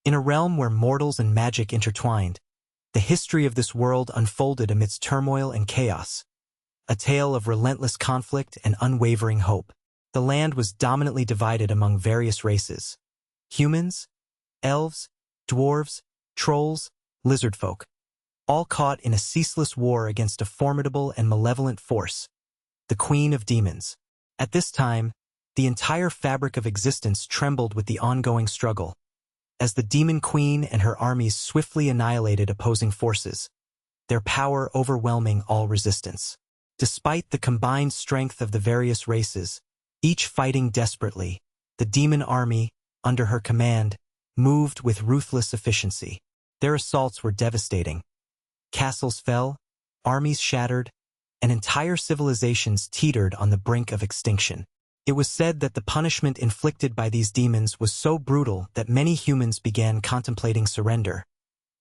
In a realm where mortals and magic intertwined, the history of this world unfolded amidst turmoil and chaos, a tale of relentless conflict and unwavering hope. The land was dominantly divided among various races: humans, elves, dwarves, trolls, lizardfolk, all caught in a ceaseless war against a formidable and malevolent force, the Queen of Demons. At this time, the entire fabric of existence trembled with the ongoing struggle, as the Demon Queen and her armies swiftly annihilated opposing forces, their power overwhelming all resistance. Despite the combined strength of the various races, each fighting desperately, the demon army, under her command, moved with ruthless efficiency. Their assaults were devastating. Castles fell, armies shattered, and entire civilizations teetered on the brink of extinction. It was said that the punishment inflicted by these demons was so brutal that many humans began contemplating surrender,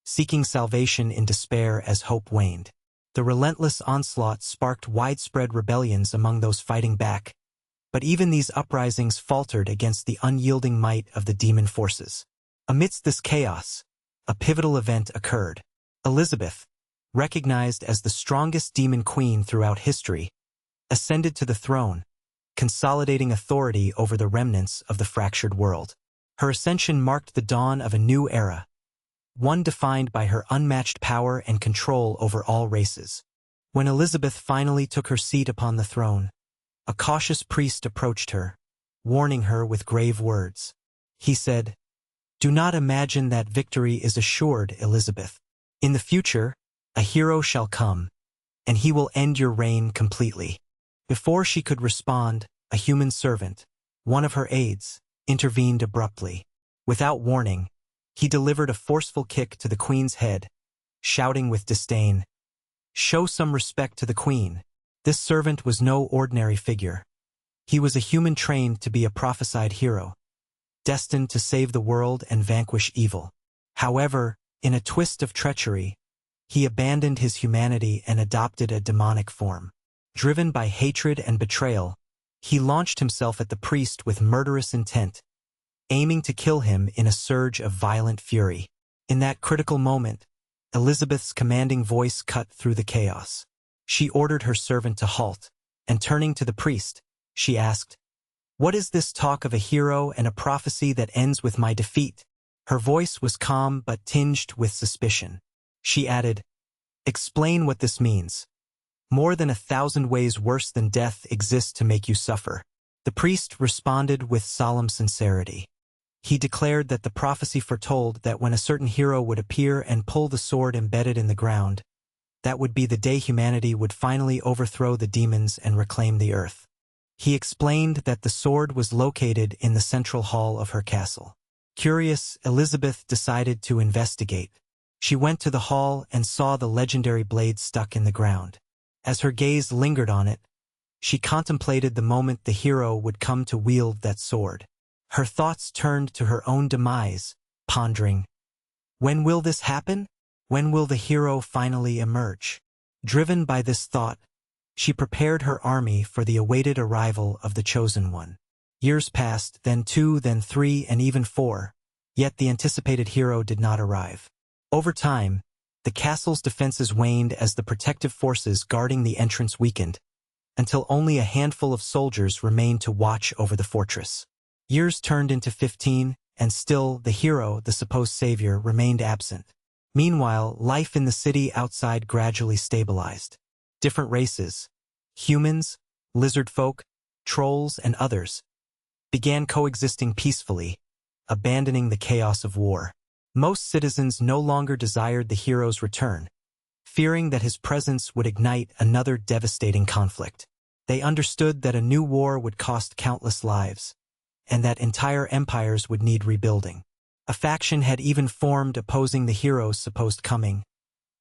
seeking salvation in despair as hope waned. The relentless onslaught sparked widespread rebellions among those fighting back, but even these uprisings faltered against the unyielding might of the demon forces. Amidst this chaos, a pivotal event occurred. Elizabeth, recognized as the strongest demon queen throughout history, ascended to the throne, consolidating authority over the remnants of the fractured world. Her ascension marked the dawn of a new era, one defined by her unmatched power and control over all races. When Elizabeth finally took her seat upon the throne, a cautious priest approached her, warning her with grave words. He said, "Do not imagine that victory is assured, Elizabeth. In the future, a hero shall come, and he will end your reign completely." Before she could respond, a human servant, one of her aides, intervened abruptly. Without warning, he delivered a forceful kick to the queen's head, shouting with disdain, "Show some respect to the queen." This servant was no ordinary figure. He was a human trained to be a prophesied hero, destined to save the world and vanquish evil. However, in a twist of treachery, he abandoned his humanity and adopted a demonic form. Driven by hatred and betrayal, he launched himself at the priest with murderous intent, aiming to kill him in a surge of violent fury. In that critical moment, Elizabeth's commanding voice cut through the chaos. She ordered her servant to halt, and turning to the priest, she asked, "What is this talk of a hero and a prophecy that ends with my defeat?" Her voice was calm but tinged with suspicion. She added, "Explain what this means. More than 1,000 ways worse than death exist to make you suffer." The priest responded with solemn sincerity. He declared that the prophecy foretold that when a certain hero would appear and pull the sword embedded in the ground, that would be the day humanity would finally overthrow the demons and reclaim the earth. He explained that the sword was located in the central hall of her castle. Curious, Elizabeth decided to investigate. She went to the hall and saw the legendary blade stuck in the ground. As her gaze lingered on it, she contemplated the moment the hero would come to wield that sword. Her thoughts turned to her own demise, pondering, when will this happen? When will the hero finally emerge? Driven by this thought, she prepared her army for the awaited arrival of the chosen one. Years passed, then 2, then 3, and even 4, yet the anticipated hero did not arrive. Over time, the castle's defenses waned as the protective forces guarding the entrance weakened, until only a handful of soldiers remained to watch over the fortress. Years turned into 15, and still the hero, the supposed savior, remained absent. Meanwhile, life in the city outside gradually stabilized. Different races, humans, lizard folk, trolls, and others, began coexisting peacefully, abandoning the chaos of war. Most citizens no longer desired the hero's return, fearing that his presence would ignite another devastating conflict. They understood that a new war would cost countless lives, and that entire empires would need rebuilding. A faction had even formed opposing the hero's supposed coming,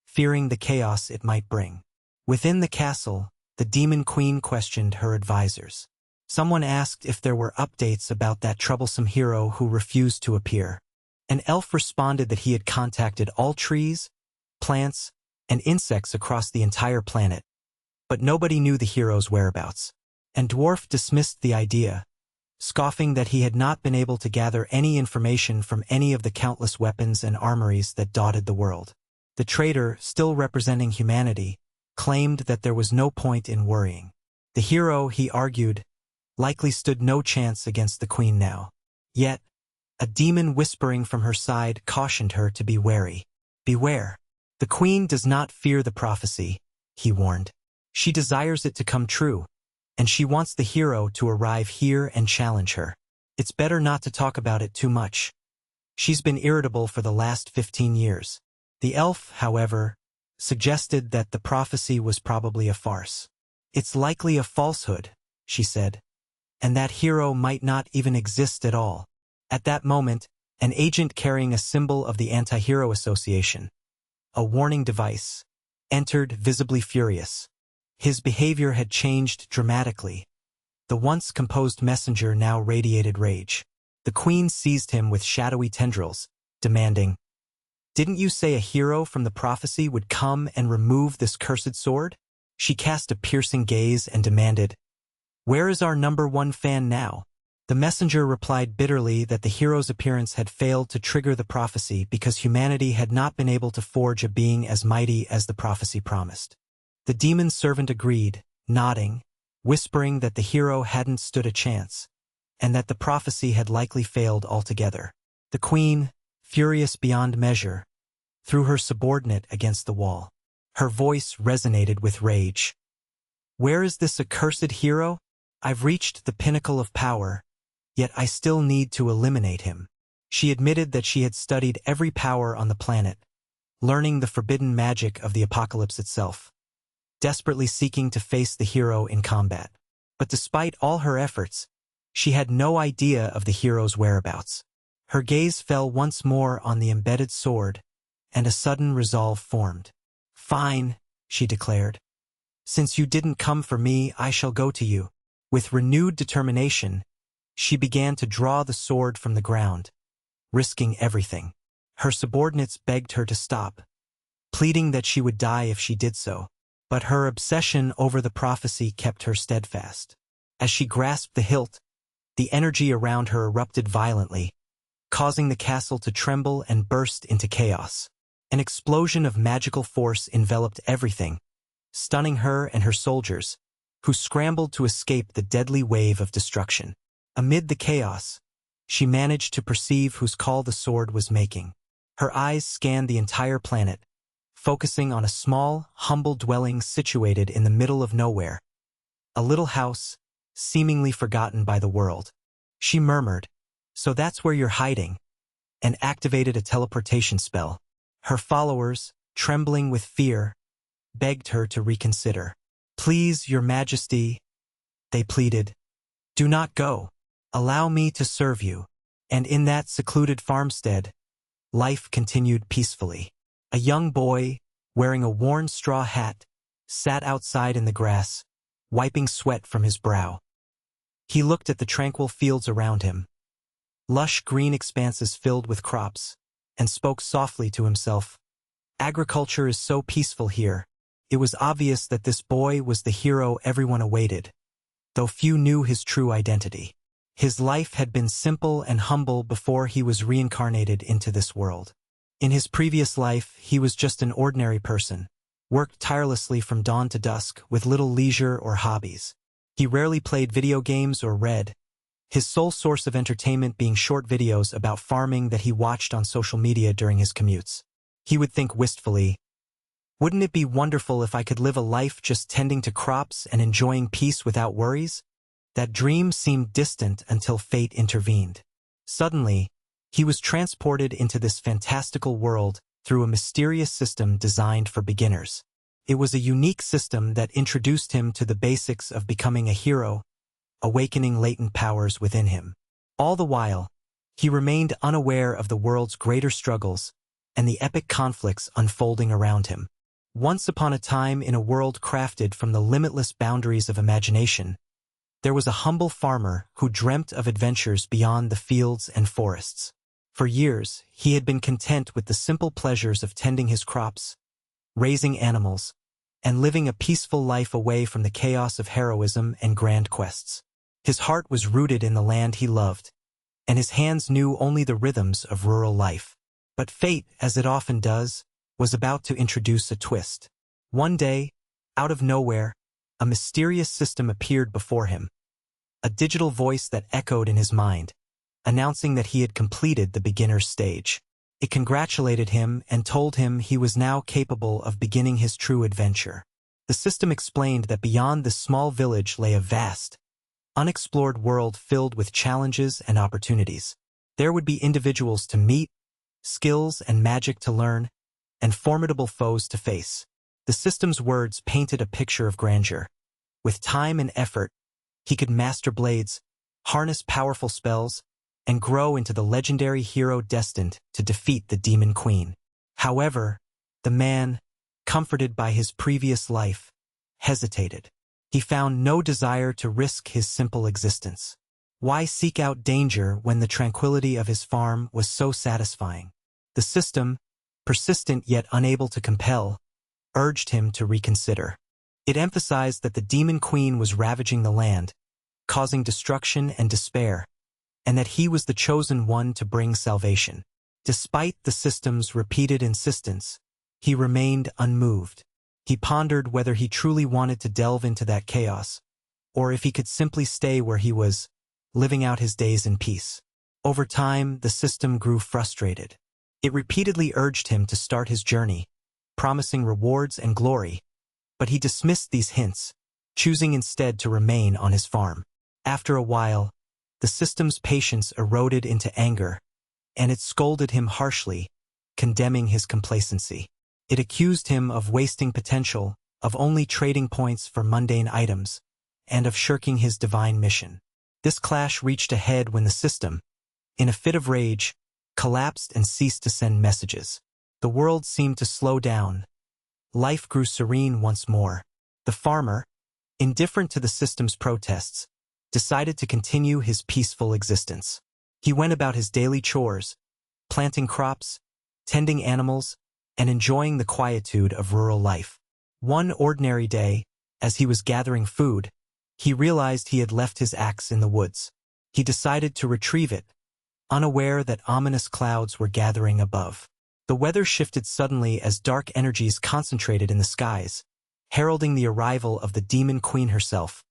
fearing the chaos it might bring. Within the castle, the Demon Queen questioned her advisors. Someone asked if there were updates about that troublesome hero who refused to appear. An elf responded that he had contacted all trees, plants, and insects across the entire planet, but nobody knew the hero's whereabouts. And dwarf dismissed the idea, scoffing that he had not been able to gather any information from any of the countless weapons and armories that dotted the world. The traitor, still representing humanity, claimed that there was no point in worrying. The hero, he argued, likely stood no chance against the queen now. Yet, a demon whispering from her side cautioned her to be wary. Beware. The queen does not fear the prophecy, he warned. She desires it to come true, and she wants the hero to arrive here and challenge her. It's better not to talk about it too much. She's been irritable for the last 15 years. The elf, however, suggested that the prophecy was probably a farce. It's likely a falsehood, she said, and that hero might not even exist at all. At that moment, an agent carrying a symbol of the Anti-Hero Association, a warning device, entered, visibly furious. His behavior had changed dramatically. The once composed messenger now radiated rage. The queen seized him with shadowy tendrils, demanding, "Didn't you say a hero from the prophecy would come and remove this cursed sword?" She cast a piercing gaze and demanded, "Where is our #1 fan now?" The messenger replied bitterly that the hero's appearance had failed to trigger the prophecy because humanity had not been able to forge a being as mighty as the prophecy promised. The demon's servant agreed, nodding, whispering that the hero hadn't stood a chance, and that the prophecy had likely failed altogether. The queen, furious beyond measure, threw her subordinate against the wall. Her voice resonated with rage. "Where is this accursed hero? I've reached the pinnacle of power, yet I still need to eliminate him." She admitted that she had studied every power on the planet, learning the forbidden magic of the apocalypse itself, desperately seeking to face the hero in combat. But despite all her efforts, she had no idea of the hero's whereabouts. Her gaze fell once more on the embedded sword, and a sudden resolve formed. "Fine," she declared. "Since you didn't come for me, I shall go to you." With renewed determination, she began to draw the sword from the ground, risking everything. Her subordinates begged her to stop, pleading that she would die if she did so. But her obsession over the prophecy kept her steadfast. As she grasped the hilt, the energy around her erupted violently, causing the castle to tremble and burst into chaos. An explosion of magical force enveloped everything, stunning her and her soldiers, who scrambled to escape the deadly wave of destruction. Amid the chaos, she managed to perceive whose call the sword was making. Her eyes scanned the entire planet, focusing on a small, humble dwelling situated in the middle of nowhere. A little house, seemingly forgotten by the world. She murmured, "So that's where you're hiding," and activated a teleportation spell. Her followers, trembling with fear, begged her to reconsider. "Please, Your Majesty," they pleaded, "do not go. Allow me to serve you." And in that secluded farmstead, life continued peacefully. A young boy, wearing a worn straw hat, sat outside in the grass, wiping sweat from his brow. He looked at the tranquil fields around him, lush green expanses filled with crops, and spoke softly to himself. "Agriculture is so peaceful here." It was obvious that this boy was the hero everyone awaited, though few knew his true identity. His life had been simple and humble before he was reincarnated into this world. In his previous life, he was just an ordinary person, worked tirelessly from dawn to dusk with little leisure or hobbies. He rarely played video games or read, his sole source of entertainment being short videos about farming that he watched on social media during his commutes. He would think wistfully, "Wouldn't it be wonderful if I could live a life just tending to crops and enjoying peace without worries?" That dream seemed distant until fate intervened. Suddenly, he was transported into this fantastical world through a mysterious system designed for beginners. It was a unique system that introduced him to the basics of becoming a hero, awakening latent powers within him. All the while, he remained unaware of the world's greater struggles and the epic conflicts unfolding around him. Once upon a time, in a world crafted from the limitless boundaries of imagination, there was a humble farmer who dreamt of adventures beyond the fields and forests. For years, he had been content with the simple pleasures of tending his crops, raising animals, and living a peaceful life away from the chaos of heroism and grand quests. His heart was rooted in the land he loved, and his hands knew only the rhythms of rural life. But fate, as it often does, was about to introduce a twist. One day, out of nowhere, a mysterious system appeared before him, a digital voice that echoed in his mind, announcing that he had completed the beginner's stage. It congratulated him and told him he was now capable of beginning his true adventure. The system explained that beyond this small village lay a vast, unexplored world filled with challenges and opportunities. There would be individuals to meet, skills and magic to learn, and formidable foes to face. The system's words painted a picture of grandeur. With time and effort, he could master blades, harness powerful spells, and grow into the legendary hero destined to defeat the Demon Queen. However, the man, comforted by his previous life, hesitated. He found no desire to risk his simple existence. Why seek out danger when the tranquility of his farm was so satisfying? The system, persistent yet unable to compel, urged him to reconsider. It emphasized that the Demon Queen was ravaging the land, causing destruction and despair, and that he was the chosen one to bring salvation. Despite the system's repeated insistence, he remained unmoved. He pondered whether he truly wanted to delve into that chaos, or if he could simply stay where he was, living out his days in peace. Over time, the system grew frustrated. It repeatedly urged him to start his journey, promising rewards and glory, but he dismissed these hints, choosing instead to remain on his farm. After a while, the system's patience eroded into anger, and it scolded him harshly, condemning his complacency. It accused him of wasting potential, of only trading points for mundane items, and of shirking his divine mission. This clash reached a head when the system, in a fit of rage, collapsed and ceased to send messages. The world seemed to slow down. Life grew serene once more. The farmer, indifferent to the system's protests, decided to continue his peaceful existence. He went about his daily chores, planting crops, tending animals, and enjoying the quietude of rural life. One ordinary day, as he was gathering food, he realized he had left his axe in the woods. He decided to retrieve it, unaware that ominous clouds were gathering above. The weather shifted suddenly as dark energies concentrated in the skies, heralding the arrival of the Demon Queen herself,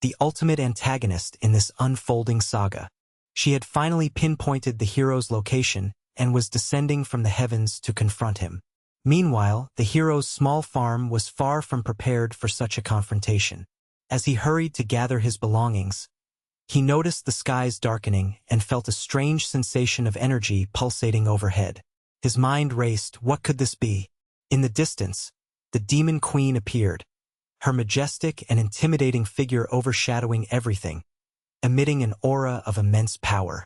the ultimate antagonist in this unfolding saga. She had finally pinpointed the hero's location and was descending from the heavens to confront him. Meanwhile, the hero's small farm was far from prepared for such a confrontation. As he hurried to gather his belongings, he noticed the skies darkening and felt a strange sensation of energy pulsating overhead. His mind raced. What could this be? In the distance, the Demon Queen appeared, her majestic and intimidating figure overshadowing everything, emitting an aura of immense power.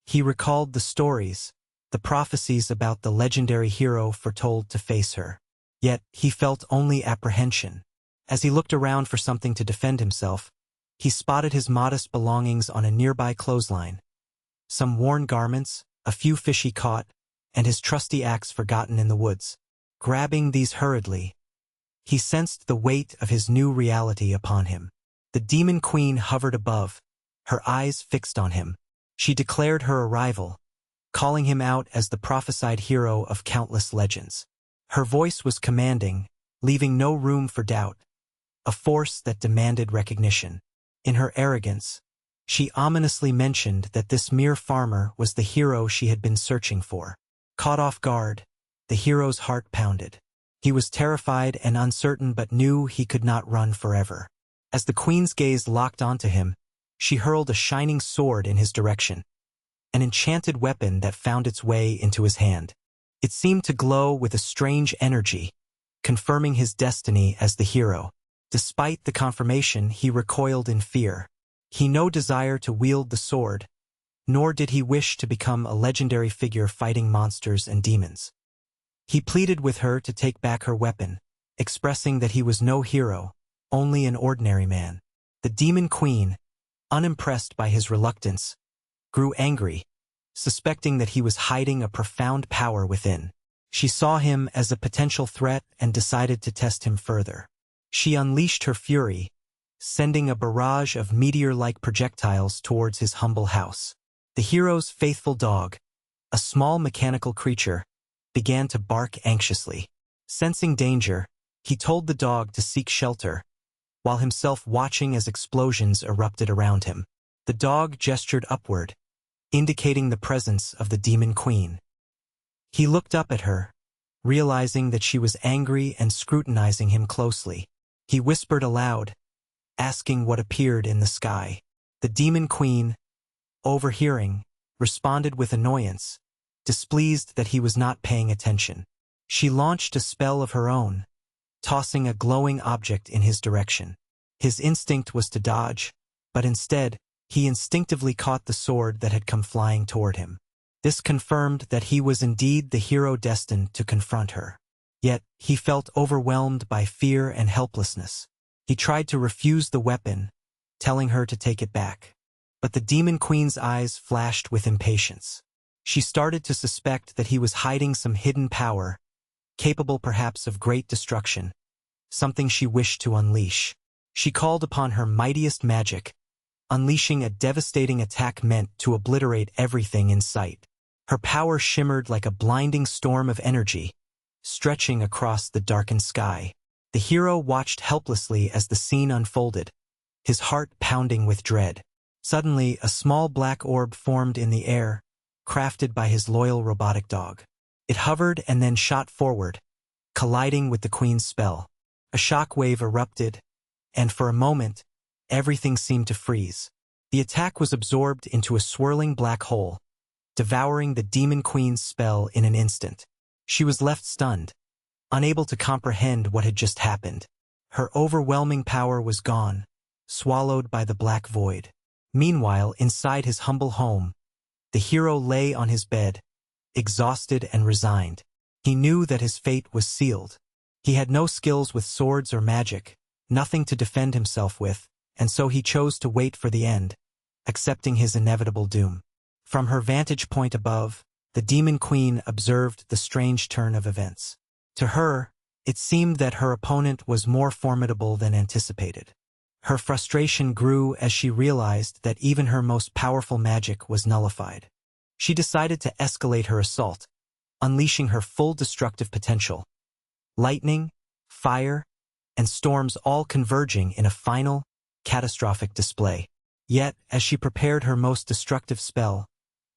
He recalled the stories, the prophecies about the legendary hero foretold to face her. Yet, he felt only apprehension. As he looked around for something to defend himself, he spotted his modest belongings on a nearby clothesline. Some worn garments, a few fish he caught, and his trusty axe forgotten in the woods. Grabbing these hurriedly, he sensed the weight of his new reality upon him. The Demon Queen hovered above, her eyes fixed on him. She declared her arrival, calling him out as the prophesied hero of countless legends. Her voice was commanding, leaving no room for doubt, a force that demanded recognition. In her arrogance, she ominously mentioned that this mere farmer was the hero she had been searching for. Caught off guard, the hero's heart pounded. He was terrified and uncertain but knew he could not run forever. As the queen's gaze locked onto him, she hurled a shining sword in his direction, an enchanted weapon that found its way into his hand. It seemed to glow with a strange energy, confirming his destiny as the hero. Despite the confirmation, he recoiled in fear. He had no desire to wield the sword, nor did he wish to become a legendary figure fighting monsters and demons. He pleaded with her to take back her weapon, expressing that he was no hero, only an ordinary man. The Demon Queen, unimpressed by his reluctance, grew angry, suspecting that he was hiding a profound power within. She saw him as a potential threat and decided to test him further. She unleashed her fury, sending a barrage of meteor-like projectiles towards his humble house. The hero's faithful dog, a small mechanical creature, began to bark anxiously. Sensing danger, he told the dog to seek shelter, while himself watching as explosions erupted around him. The dog gestured upward, indicating the presence of the Demon Queen. He looked up at her, realizing that she was angry and scrutinizing him closely. He whispered aloud, asking what appeared in the sky. The Demon Queen, overhearing, responded with annoyance, displeased that he was not paying attention. She launched a spell of her own, tossing a glowing object in his direction. His instinct was to dodge, but instead, he instinctively caught the sword that had come flying toward him. This confirmed that he was indeed the hero destined to confront her. Yet, he felt overwhelmed by fear and helplessness. He tried to refuse the weapon, telling her to take it back. But the Demon Queen's eyes flashed with impatience. She started to suspect that he was hiding some hidden power, capable perhaps of great destruction, something she wished to unleash. She called upon her mightiest magic, unleashing a devastating attack meant to obliterate everything in sight. Her power shimmered like a blinding storm of energy, stretching across the darkened sky. The hero watched helplessly as the scene unfolded, his heart pounding with dread. Suddenly, a small black orb formed in the air, crafted by his loyal robotic dog. It hovered and then shot forward, colliding with the Queen's spell. A shockwave erupted, and for a moment, everything seemed to freeze. The attack was absorbed into a swirling black hole, devouring the Demon Queen's spell in an instant. She was left stunned, unable to comprehend what had just happened. Her overwhelming power was gone, swallowed by the black void. Meanwhile, inside his humble home, the hero lay on his bed, exhausted and resigned. He knew that his fate was sealed. He had no skills with swords or magic, nothing to defend himself with, and so he chose to wait for the end, accepting his inevitable doom. From her vantage point above, the Demon Queen observed the strange turn of events. To her, it seemed that her opponent was more formidable than anticipated. Her frustration grew as she realized that even her most powerful magic was nullified. She decided to escalate her assault, unleashing her full destructive potential. Lightning, fire, and storms all converging in a final, catastrophic display. Yet, as she prepared her most destructive spell,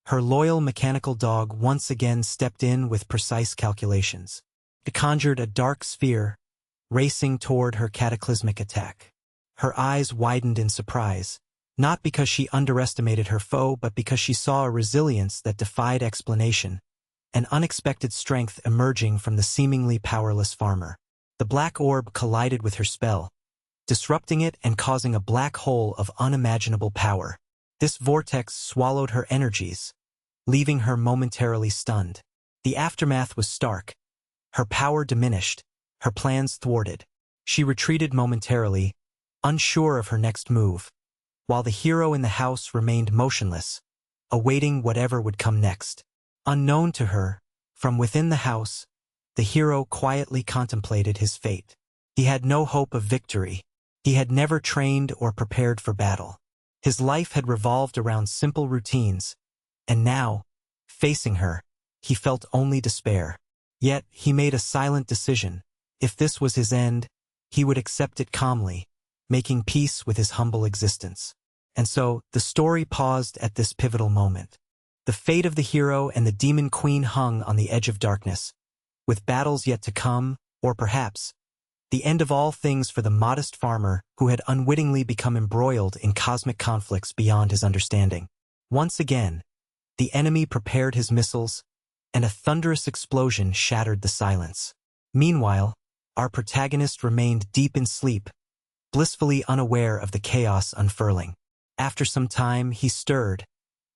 her loyal mechanical dog once again stepped in with precise calculations. It conjured a dark sphere, racing toward her cataclysmic attack. Her eyes widened in surprise, not because she underestimated her foe, but because she saw a resilience that defied explanation, an unexpected strength emerging from the seemingly powerless farmer. The black orb collided with her spell, disrupting it and causing a black hole of unimaginable power. This vortex swallowed her energies, leaving her momentarily stunned. The aftermath was stark. Her power diminished, her plans thwarted. She retreated momentarily, unsure of her next move, while the hero in the house remained motionless, awaiting whatever would come next. Unknown to her, from within the house, the hero quietly contemplated his fate. He had no hope of victory. He had never trained or prepared for battle. His life had revolved around simple routines, and now, facing her, he felt only despair. Yet, he made a silent decision. If this was his end, he would accept it calmly, making peace with his humble existence. And so, the story paused at this pivotal moment. The fate of the hero and the Demon Queen hung on the edge of darkness, with battles yet to come, or perhaps, the end of all things for the modest farmer who had unwittingly become embroiled in cosmic conflicts beyond his understanding. Once again, the enemy prepared his missiles, and a thunderous explosion shattered the silence. Meanwhile, our protagonist remained deep in sleep, blissfully unaware of the chaos unfurling. After some time, he stirred,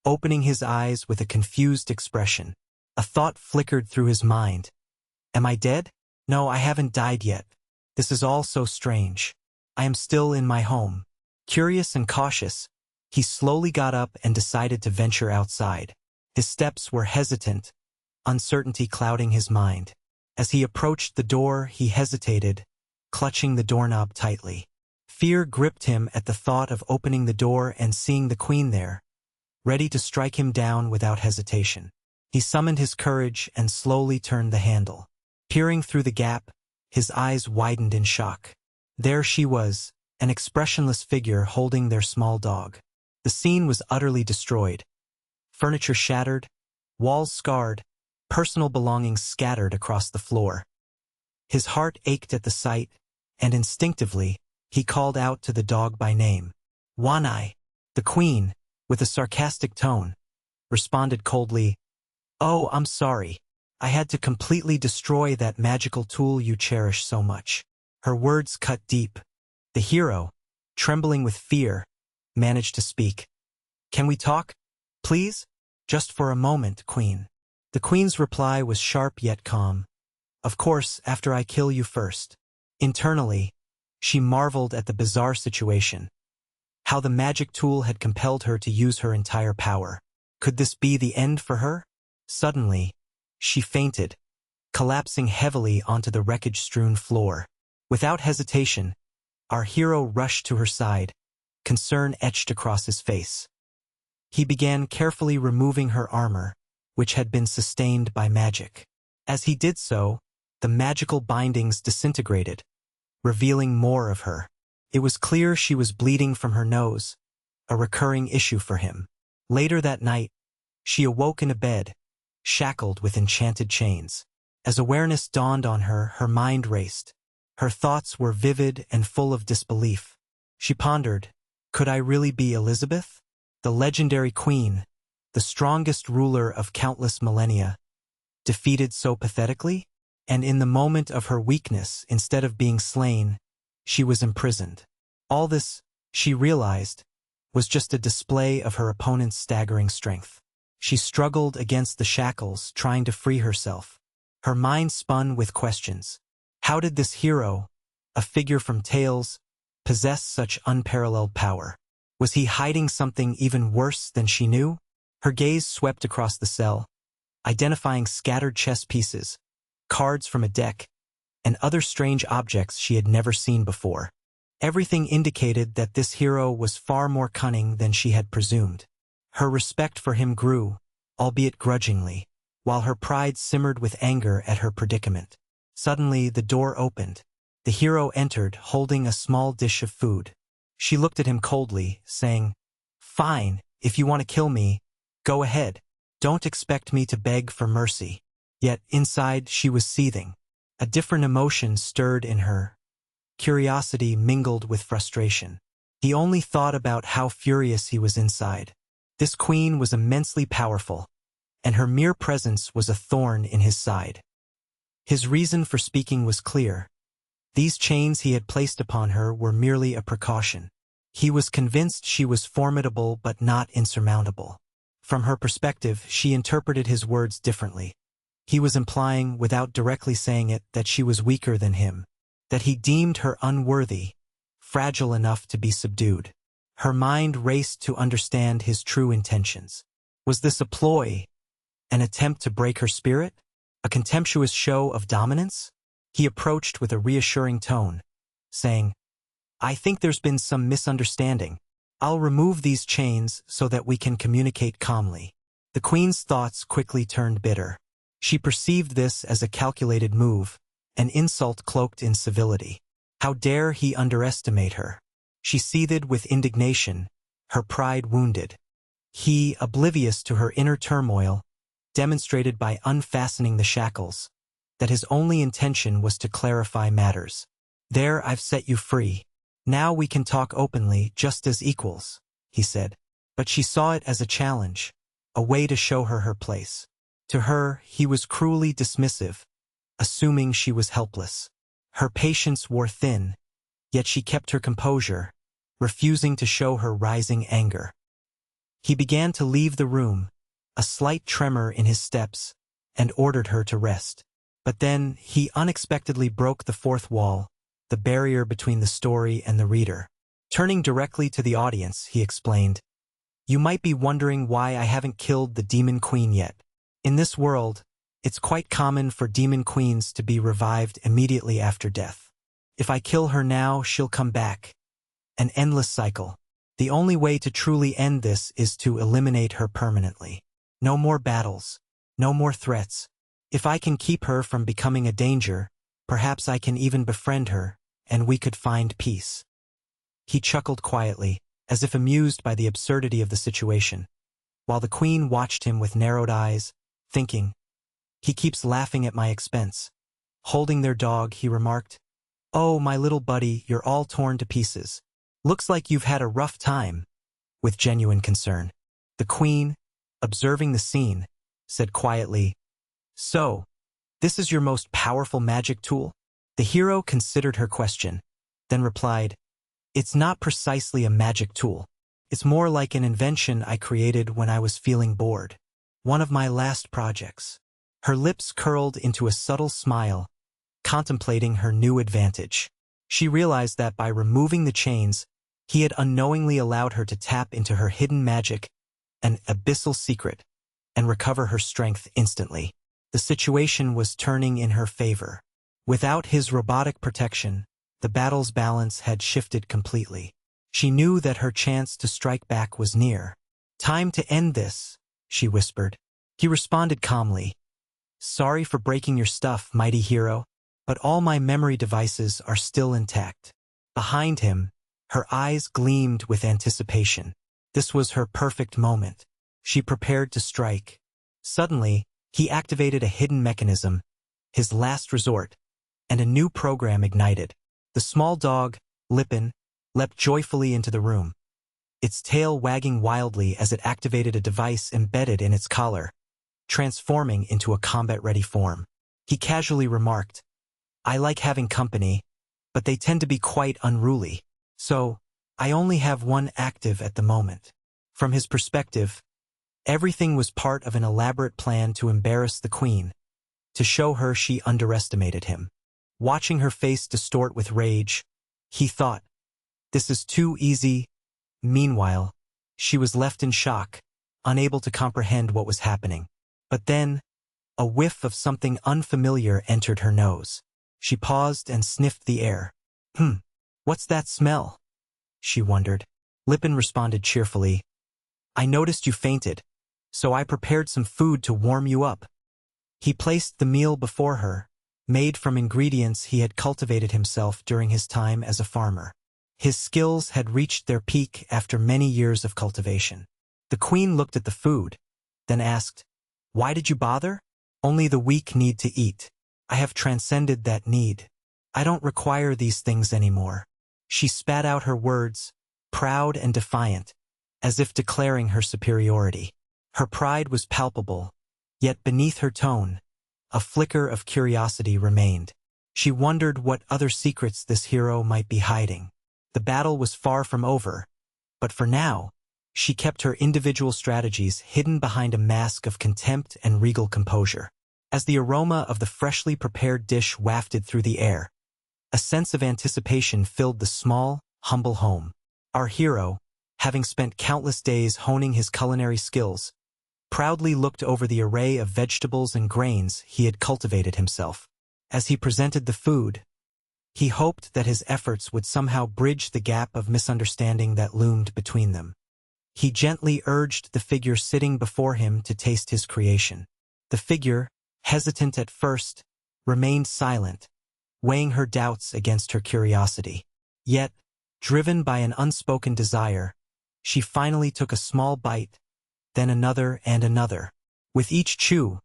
opening his eyes with a confused expression. A thought flickered through his mind. Am I dead? No, I haven't died yet. This is all so strange. I am still in my home. Curious and cautious, he slowly got up and decided to venture outside. His steps were hesitant, uncertainty clouding his mind. As he approached the door, he hesitated, clutching the doorknob tightly. Fear gripped him at the thought of opening the door and seeing the queen there, ready to strike him down without hesitation. He summoned his courage and slowly turned the handle. Peering through the gap, his eyes widened in shock. There she was, an expressionless figure holding their small dog. The scene was utterly destroyed. Furniture shattered, walls scarred, personal belongings scattered across the floor. His heart ached at the sight, and instinctively, he called out to the dog by name. Wanai. The queen, with a sarcastic tone, responded coldly, "Oh, I'm sorry. I had to completely destroy that magical tool you cherish so much." Her words cut deep. The hero, trembling with fear, managed to speak. "Can we talk? Please? Just for a moment, Queen." The queen's reply was sharp yet calm. "Of course, after I kill you first." Internally, she marveled at the bizarre situation. How the magic tool had compelled her to use her entire power. Could this be the end for her? Suddenly, she fainted, collapsing heavily onto the wreckage-strewn floor. Without hesitation, our hero rushed to her side, concern etched across his face. He began carefully removing her armor, which had been sustained by magic. As he did so, the magical bindings disintegrated, revealing more of her. It was clear she was bleeding from her nose, a recurring issue for him. Later that night, she awoke in a bed, shackled with enchanted chains. As awareness dawned on her, her mind raced. Her thoughts were vivid and full of disbelief. She pondered, could I really be Elizabeth? The legendary queen, the strongest ruler of countless millennia, defeated so pathetically? And in the moment of her weakness, instead of being slain, she was imprisoned. All this, she realized, was just a display of her opponent's staggering strength. She struggled against the shackles, trying to free herself. Her mind spun with questions. How did this hero, a figure from tales, possess such unparalleled power? Was he hiding something even worse than she knew? Her gaze swept across the cell, identifying scattered chess pieces, cards from a deck, and other strange objects she had never seen before. Everything indicated that this hero was far more cunning than she had presumed. Her respect for him grew, albeit grudgingly, while her pride simmered with anger at her predicament. Suddenly, the door opened. The hero entered, holding a small dish of food. She looked at him coldly, saying, "Fine, if you want to kill me, go ahead. Don't expect me to beg for mercy." Yet inside she was seething. A different emotion stirred in her. Curiosity mingled with frustration. He only thought about how furious he was inside. This queen was immensely powerful, and her mere presence was a thorn in his side. His reason for speaking was clear. These chains he had placed upon her were merely a precaution. He was convinced she was formidable but not insurmountable. From her perspective, she interpreted his words differently. He was implying, without directly saying it, that she was weaker than him, that he deemed her unworthy, fragile enough to be subdued. Her mind raced to understand his true intentions. Was this a ploy, an attempt to break her spirit, a contemptuous show of dominance? He approached with a reassuring tone, saying, "I think there's been some misunderstanding. I'll remove these chains so that we can communicate calmly." The queen's thoughts quickly turned bitter. She perceived this as a calculated move, an insult cloaked in civility. How dare he underestimate her? She seethed with indignation, her pride wounded. He, oblivious to her inner turmoil, demonstrated by unfastening the shackles, that his only intention was to clarify matters. "There, I've set you free. Now we can talk openly, just as equals," he said. But she saw it as a challenge, a way to show her her place. To her, he was cruelly dismissive, assuming she was helpless. Her patience wore thin, yet she kept her composure, refusing to show her rising anger. He began to leave the room, a slight tremor in his steps, and ordered her to rest. But then, he unexpectedly broke the fourth wall, the barrier between the story and the reader. Turning directly to the audience, he explained, "You might be wondering why I haven't killed the Demon Queen yet. In this world, it's quite common for demon queens to be revived immediately after death. If I kill her now, she'll come back, An endless cycle. The only way to truly end this is to eliminate her permanently. No more battles. No more threats. If I can keep her from becoming a danger, perhaps I can even befriend her, and we could find peace. He chuckled quietly, as if amused by the absurdity of the situation, while the queen watched him with narrowed eyes, thinking, "He keeps laughing at my expense." Holding their dog, he remarked, "Oh, my little buddy, you're all torn to pieces. Looks like you've had a rough time," with genuine concern. The queen, observing the scene, said quietly, "So, this is your most powerful magic tool?" The hero considered her question, then replied, "It's not precisely a magic tool. It's more like an invention I created when I was feeling bored. One of my last projects." Her lips curled into a subtle smile, contemplating her new advantage. She realized that by removing the chains, he had unknowingly allowed her to tap into her hidden magic, an abyssal secret, and recover her strength instantly. The situation was turning in her favor. Without his robotic protection, the battle's balance had shifted completely. She knew that her chance to strike back was near. "Time to end this," she whispered. He responded calmly, "Sorry for breaking your stuff, mighty hero, but all my memory devices are still intact." Behind him, her eyes gleamed with anticipation. This was her perfect moment. She prepared to strike. Suddenly, he activated a hidden mechanism, his last resort, and a new program ignited. The small dog, Lipin, leapt joyfully into the room, its tail wagging wildly as it activated a device embedded in its collar, transforming into a combat-ready form. He casually remarked, "I like having company, but they tend to be quite unruly. So, I only have one active at the moment." From his perspective, everything was part of an elaborate plan to embarrass the queen, to show her she underestimated him. Watching her face distort with rage, he thought, "This is too easy." Meanwhile, she was left in shock, unable to comprehend what was happening. But then, a whiff of something unfamiliar entered her nose. She paused and sniffed the air. What's that smell?" she wondered. Lipin responded cheerfully, "I noticed you fainted, so I prepared some food to warm you up." He placed the meal before her, made from ingredients he had cultivated himself during his time as a farmer. His skills had reached their peak after many years of cultivation. The queen looked at the food, then asked, "Why did you bother?" "Only the weak need to eat. I have transcended that need. I don't require these things anymore." She spat out her words, proud and defiant, as if declaring her superiority. Her pride was palpable, yet beneath her tone, a flicker of curiosity remained. She wondered what other secrets this hero might be hiding. The battle was far from over, but for now, she kept her individual strategies hidden behind a mask of contempt and regal composure. As the aroma of the freshly prepared dish wafted through the air, a sense of anticipation filled the small, humble home. Our hero, having spent countless days honing his culinary skills, proudly looked over the array of vegetables and grains he had cultivated himself. As he presented the food, he hoped that his efforts would somehow bridge the gap of misunderstanding that loomed between them. He gently urged the figure sitting before him to taste his creation. The figure, hesitant at first, remained silent, weighing her doubts against her curiosity. Yet, driven by an unspoken desire, she finally took a small bite, then another and another. With each chew,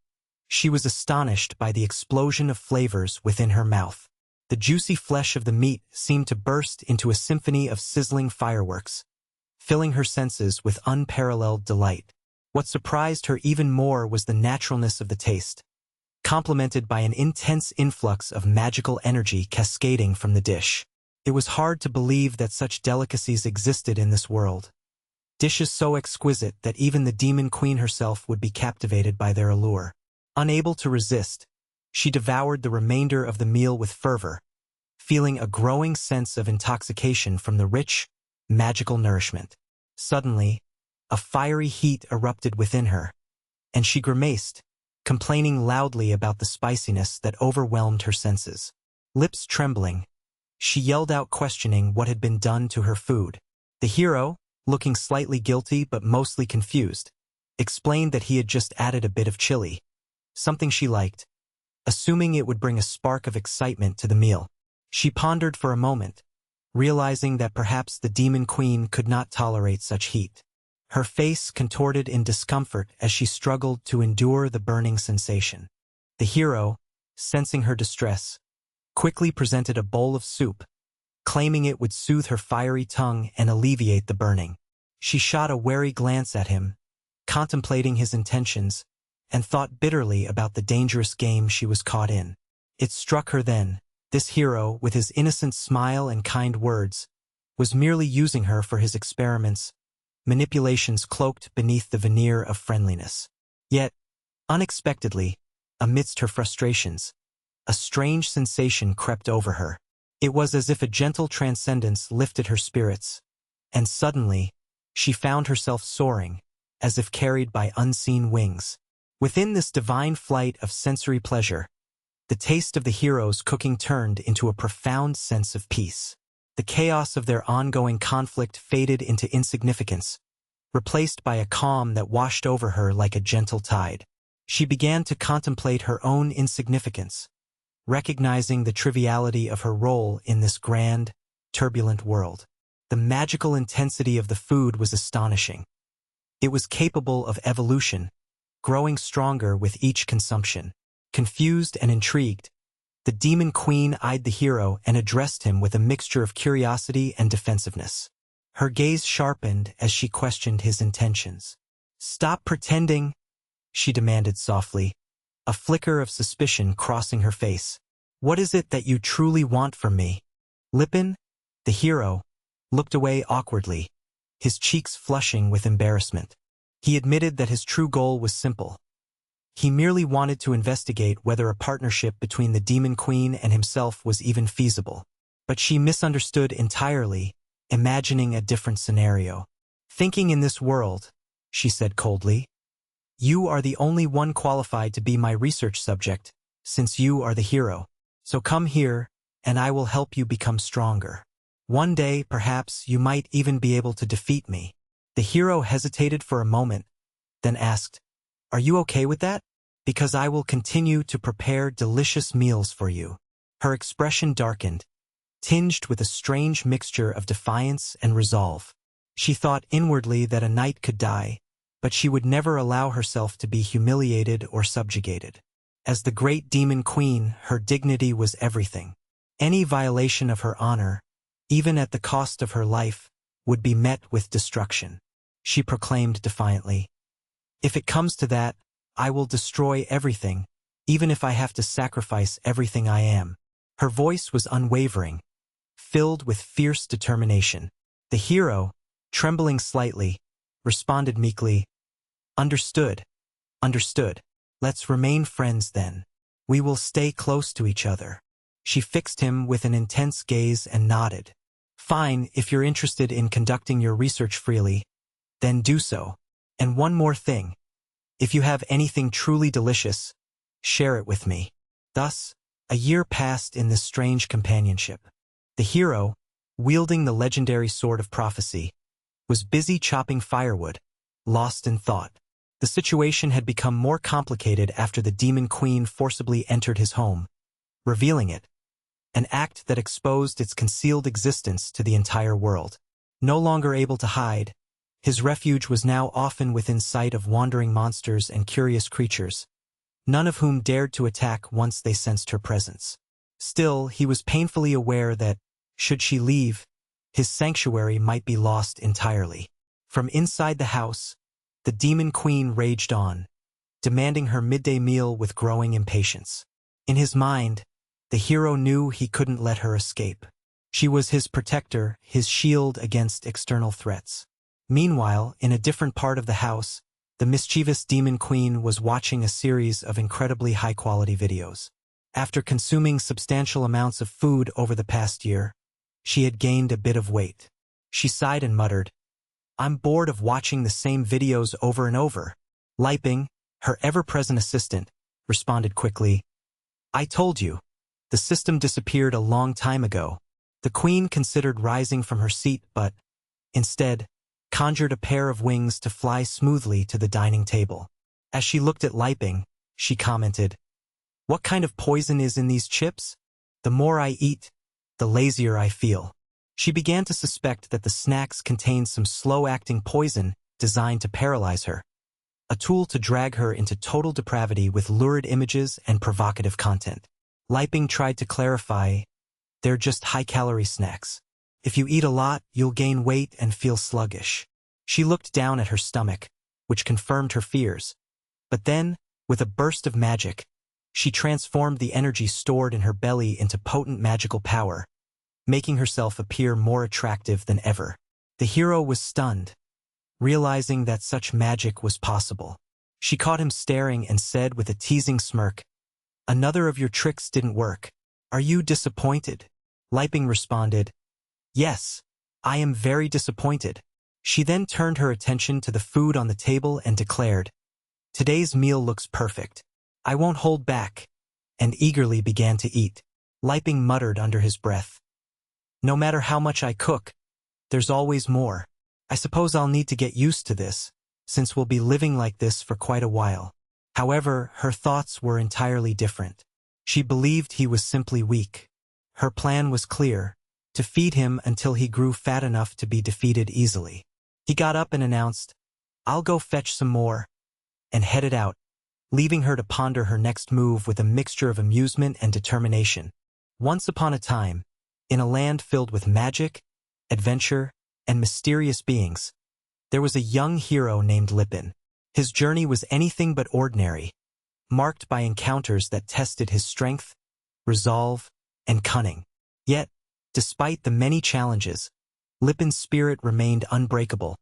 she was astonished by the explosion of flavors within her mouth. The juicy flesh of the meat seemed to burst into a symphony of sizzling fireworks, filling her senses with unparalleled delight. What surprised her even more was the naturalness of the taste, complemented by an intense influx of magical energy cascading from the dish. It was hard to believe that such delicacies existed in this world. Dishes so exquisite that even the demon queen herself would be captivated by their allure. Unable to resist, she devoured the remainder of the meal with fervor, feeling a growing sense of intoxication from the rich, magical nourishment. Suddenly, a fiery heat erupted within her, and she grimaced, complaining loudly about the spiciness that overwhelmed her senses. Lips trembling, She yelled out, questioning what had been done to her food. The hero, looking slightly guilty but mostly confused, explained that he had just added a bit of chili, something she liked, assuming it would bring a spark of excitement to the meal. She pondered for a moment, realizing that perhaps the demon queen could not tolerate such heat. Her face contorted in discomfort as she struggled to endure the burning sensation. The hero, sensing her distress, quickly presented a bowl of soup, claiming it would soothe her fiery tongue and alleviate the burning. She shot a wary glance at him, contemplating his intentions, and thought bitterly about the dangerous game she was caught in. It struck her then, this hero, with his innocent smile and kind words, was merely using her for his experiments, manipulations cloaked beneath the veneer of friendliness. Yet, unexpectedly, amidst her frustrations, a strange sensation crept over her. It was as if a gentle transcendence lifted her spirits, and suddenly, she found herself soaring, as if carried by unseen wings. Within this divine flight of sensory pleasure, the taste of the hero's cooking turned into a profound sense of peace. The chaos of their ongoing conflict faded into insignificance, replaced by a calm that washed over her like a gentle tide. She began to contemplate her own insignificance, recognizing the triviality of her role in this grand, turbulent world. The magical intensity of the food was astonishing. It was capable of evolution, growing stronger with each consumption. Confused and intrigued, the demon queen eyed the hero and addressed him with a mixture of curiosity and defensiveness. Her gaze sharpened as she questioned his intentions. "Stop pretending," she demanded softly, a flicker of suspicion crossing her face. "What is it that you truly want from me?" Lipin, the hero, looked away awkwardly, his cheeks flushing with embarrassment. He admitted that his true goal was simple. He merely wanted to investigate whether a partnership between the demon queen and himself was even feasible. But she misunderstood entirely, imagining a different scenario. "Thinking in this world," she said coldly. "You are the only one qualified to be my research subject, since you are the hero. So come here, and I will help you become stronger. One day, perhaps, you might even be able to defeat me." The hero hesitated for a moment, then asked, "Are you okay with that? Because I will continue to prepare delicious meals for you." Her expression darkened, tinged with a strange mixture of defiance and resolve. She thought inwardly that a knight could die, but she would never allow herself to be humiliated or subjugated. As the great demon queen, her dignity was everything. Any violation of her honor, even at the cost of her life, would be met with destruction. She proclaimed defiantly, "If it comes to that, I will destroy everything, even if I have to sacrifice everything I am." Her voice was unwavering, filled with fierce determination. The hero, trembling slightly, responded meekly, "Understood, understood. Let's remain friends then. We will stay close to each other." She fixed him with an intense gaze and nodded. "Fine, if you're interested in conducting your research freely, then do so. And one more thing. If you have anything truly delicious, share it with me." Thus, a year passed in this strange companionship. The hero, wielding the legendary sword of prophecy, was busy chopping firewood, lost in thought. The situation had become more complicated after the demon queen forcibly entered his home, revealing it, an act that exposed its concealed existence to the entire world. No longer able to hide, his refuge was now often within sight of wandering monsters and curious creatures, none of whom dared to attack once they sensed her presence. Still, he was painfully aware that, should she leave, his sanctuary might be lost entirely. From inside the house, the demon queen raged on, demanding her midday meal with growing impatience. In his mind, the hero knew he couldn't let her escape. She was his protector, his shield against external threats. Meanwhile, in a different part of the house, the mischievous demon queen was watching a series of incredibly high-quality videos. After consuming substantial amounts of food over the past year, she had gained a bit of weight. She sighed and muttered, "I'm bored of watching the same videos over and over." Liping, her ever-present assistant, responded quickly, "I told you, the system disappeared a long time ago. The queen considered rising from her seat but, instead, conjured a pair of wings to fly smoothly to the dining table. As she looked at Liping, she commented, "What kind of poison is in these chips? The more I eat, the lazier I feel." She began to suspect that the snacks contained some slow-acting poison designed to paralyze her, a tool to drag her into total depravity with lurid images and provocative content. Liping tried to clarify, "They're just high-calorie snacks. If you eat a lot, you'll gain weight and feel sluggish." She looked down at her stomach, which confirmed her fears. But then, with a burst of magic, she transformed the energy stored in her belly into potent magical power, making herself appear more attractive than ever. The hero was stunned, realizing that such magic was possible. She caught him staring and said with a teasing smirk, "Another of your tricks didn't work. Are you disappointed?" Liping responded, "Yes, I am very disappointed." She then turned her attention to the food on the table and declared, "Today's meal looks perfect. I won't hold back," and eagerly began to eat. Liping muttered under his breath, "No matter how much I cook, there's always more. I suppose I'll need to get used to this, since we'll be living like this for quite a while." However, her thoughts were entirely different. She believed he was simply weak. Her plan was clear, to feed him until he grew fat enough to be defeated easily. He got up and announced, "I'll go fetch some more," and headed out, leaving her to ponder her next move with a mixture of amusement and determination. Once upon a time, in a land filled with magic, adventure, and mysterious beings, there was a young hero named Lipin. His journey was anything but ordinary, marked by encounters that tested his strength, resolve, and cunning. Yet, despite the many challenges, Lipin's spirit remained unbreakable,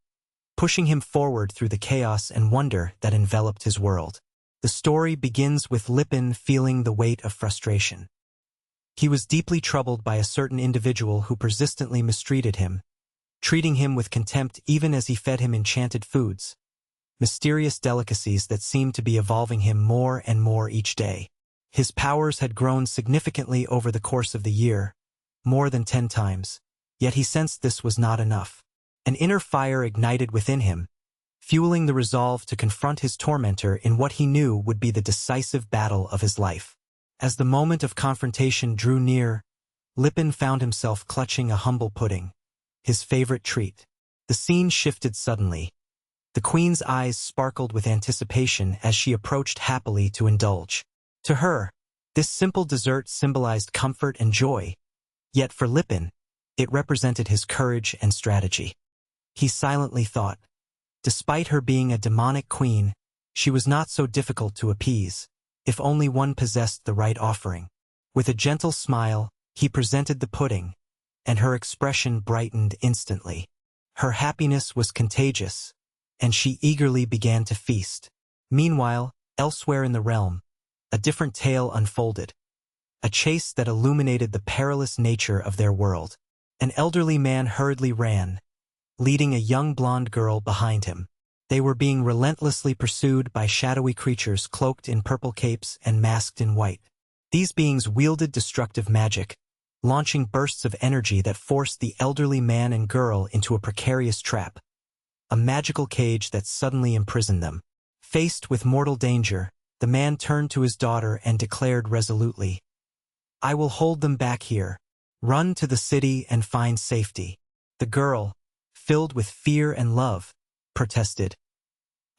pushing him forward through the chaos and wonder that enveloped his world. The story begins with Lipin feeling the weight of frustration. He was deeply troubled by a certain individual who persistently mistreated him, treating him with contempt even as he fed him enchanted foods, mysterious delicacies that seemed to be evolving him more and more each day. His powers had grown significantly over the course of the year, more than 10 times, yet he sensed this was not enough. An inner fire ignited within him, fueling the resolve to confront his tormentor in what he knew would be the decisive battle of his life. As the moment of confrontation drew near, Lipin found himself clutching a humble pudding, his favorite treat. The scene shifted suddenly. The queen's eyes sparkled with anticipation as she approached happily to indulge. To her, this simple dessert symbolized comfort and joy, yet for Lipin, it represented his courage and strategy. He silently thought, despite her being a demonic queen, she was not so difficult to appease, if only one possessed the right offering. With a gentle smile, he presented the pudding, and her expression brightened instantly. Her happiness was contagious, and she eagerly began to feast. Meanwhile, elsewhere in the realm, a different tale unfolded, a chase that illuminated the perilous nature of their world. An elderly man hurriedly ran, leading a young blonde girl behind him. They were being relentlessly pursued by shadowy creatures cloaked in purple capes and masked in white. These beings wielded destructive magic, launching bursts of energy that forced the elderly man and girl into a precarious trap, a magical cage that suddenly imprisoned them. Faced with mortal danger, the man turned to his daughter and declared resolutely, "I will hold them back here. Run to the city and find safety." The girl, filled with fear and love, protested,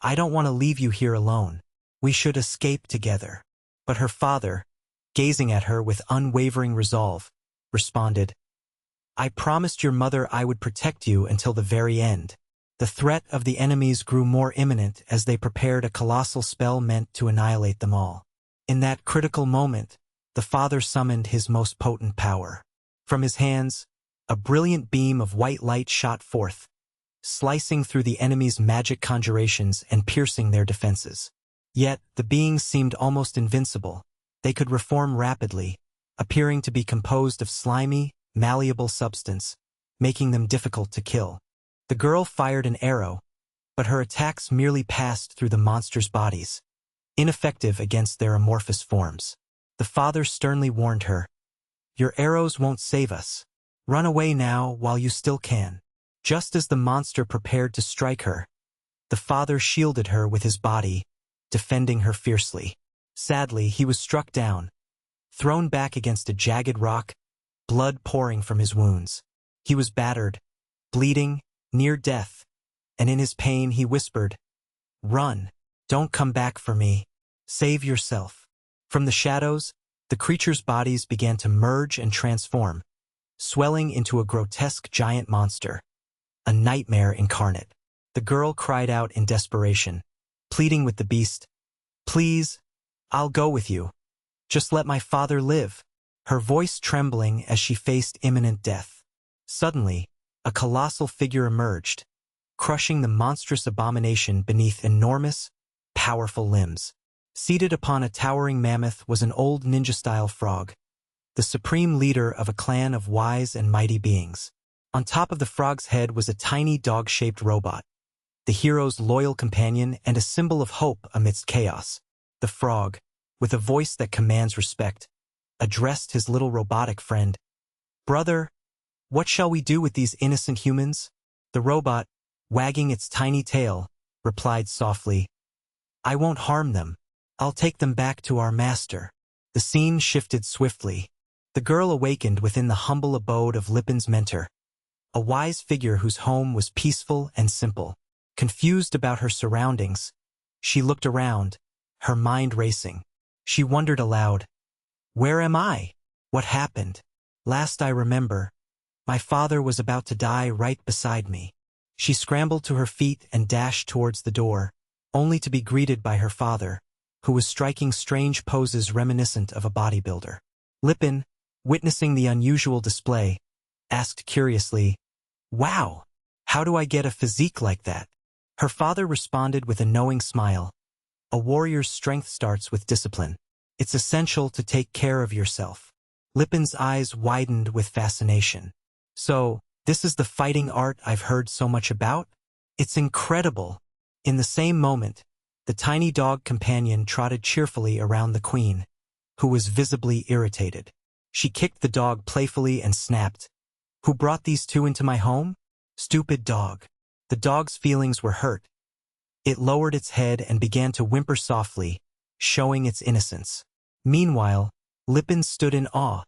"I don't want to leave you here alone. We should escape together." But her father, gazing at her with unwavering resolve, responded, "I promised your mother I would protect you until the very end." The threat of the enemies grew more imminent as they prepared a colossal spell meant to annihilate them all. In that critical moment, the father summoned his most potent power. From his hands, a brilliant beam of white light shot forth, slicing through the enemy's magic conjurations and piercing their defenses. Yet, the beings seemed almost invincible. They could reform rapidly, appearing to be composed of slimy, malleable substance, making them difficult to kill. The girl fired an arrow, but her attacks merely passed through the monsters' bodies, ineffective against their amorphous forms. The father sternly warned her, "Your arrows won't save us. Run away now while you still can. Just as the monster prepared to strike her, the father shielded her with his body, defending her fiercely. Sadly, he was struck down, thrown back against a jagged rock, blood pouring from his wounds. He was battered, bleeding, near death, and in his pain he whispered, "Run! Don't come back for me. Save yourself." From the shadows, the creatures' bodies began to merge and transform, swelling into a grotesque giant monster, a nightmare incarnate. The girl cried out in desperation, pleading with the beast, "Please, I'll go with you. Just let my father live," her voice trembling as she faced imminent death. Suddenly, a colossal figure emerged, crushing the monstrous abomination beneath enormous, powerful limbs. Seated upon a towering mammoth was an old ninja-style frog, the supreme leader of a clan of wise and mighty beings. On top of the frog's head was a tiny dog-shaped robot, the hero's loyal companion and a symbol of hope amidst chaos. The frog, with a voice that commands respect, addressed his little robotic friend. "Brother, what shall we do with these innocent humans?" The robot, wagging its tiny tail, replied softly, "I won't harm them. I'll take them back to our master." The scene shifted swiftly. The girl awakened within the humble abode of Lipin's mentor, a wise figure whose home was peaceful and simple. Confused about her surroundings, she looked around, her mind racing. She wondered aloud, "Where am I? What happened? Last I remember, my father was about to die right beside me." She scrambled to her feet and dashed towards the door, only to be greeted by her father, who was striking strange poses reminiscent of a bodybuilder. Lipin, witnessing the unusual display, asked curiously, "Wow, how do I get a physique like that?" Her father responded with a knowing smile, "A warrior's strength starts with discipline. It's essential to take care of yourself." Lipin's eyes widened with fascination. "So, this is the fighting art I've heard so much about? It's incredible." In the same moment, the tiny dog companion trotted cheerfully around the queen, who was visibly irritated. She kicked the dog playfully and snapped, "Who brought these two into my home? Stupid dog." The dog's feelings were hurt. It lowered its head and began to whimper softly, showing its innocence. Meanwhile, Lipin stood in awe,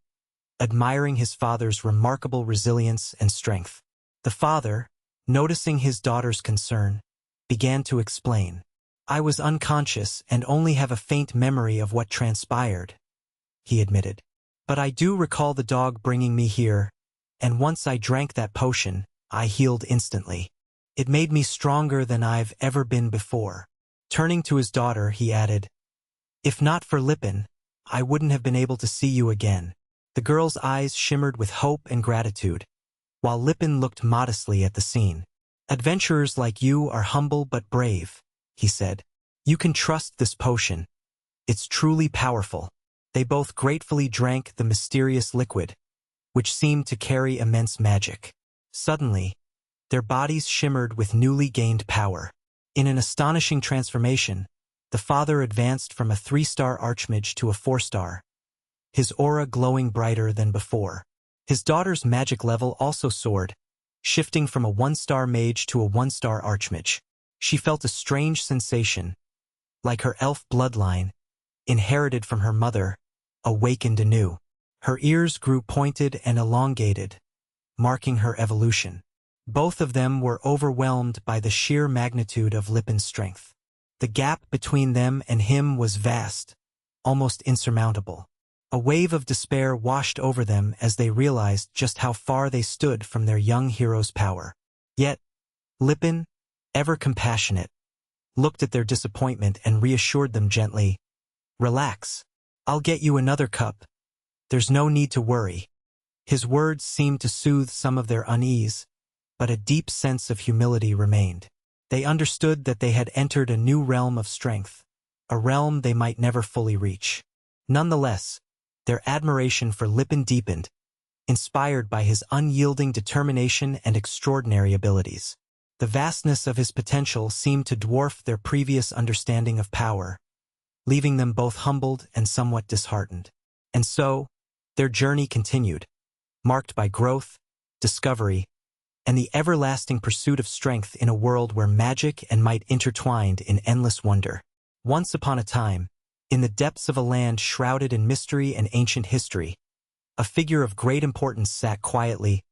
admiring his father's remarkable resilience and strength. The father, noticing his daughter's concern, began to explain. "I was unconscious and only have a faint memory of what transpired," he admitted. "But I do recall the dog bringing me here, and once I drank that potion, I healed instantly. It made me stronger than I've ever been before." Turning to his daughter, he added, "If not for Lipin, I wouldn't have been able to see you again." The girl's eyes shimmered with hope and gratitude, while Lipin looked modestly at the scene. "Adventurers like you are humble but brave," he said. "You can trust this potion. It's truly powerful." They both gratefully drank the mysterious liquid, which seemed to carry immense magic. Suddenly, their bodies shimmered with newly gained power. In an astonishing transformation, the father advanced from a 3-star archmage to a 4-star, his aura glowing brighter than before. His daughter's magic level also soared, shifting from a 1-star mage to a 1-star archmage. She felt a strange sensation, like her elf bloodline, inherited from her mother, awakened anew. Her ears grew pointed and elongated, marking her evolution. Both of them were overwhelmed by the sheer magnitude of Lipin's strength. The gap between them and him was vast, almost insurmountable. A wave of despair washed over them as they realized just how far they stood from their young hero's power. Yet, Lipin, ever compassionate, looked at their disappointment and reassured them gently, "Relax. I'll get you another cup. There's no need to worry." His words seemed to soothe some of their unease, but a deep sense of humility remained. They understood that they had entered a new realm of strength, a realm they might never fully reach. Nonetheless, their admiration for Lipin deepened, inspired by his unyielding determination and extraordinary abilities. The vastness of his potential seemed to dwarf their previous understanding of power, leaving them both humbled and somewhat disheartened. And so, their journey continued, marked by growth, discovery, and the everlasting pursuit of strength in a world where magic and might intertwined in endless wonder. Once upon a time, in the depths of a land shrouded in mystery and ancient history, a figure of great importance sat quietly,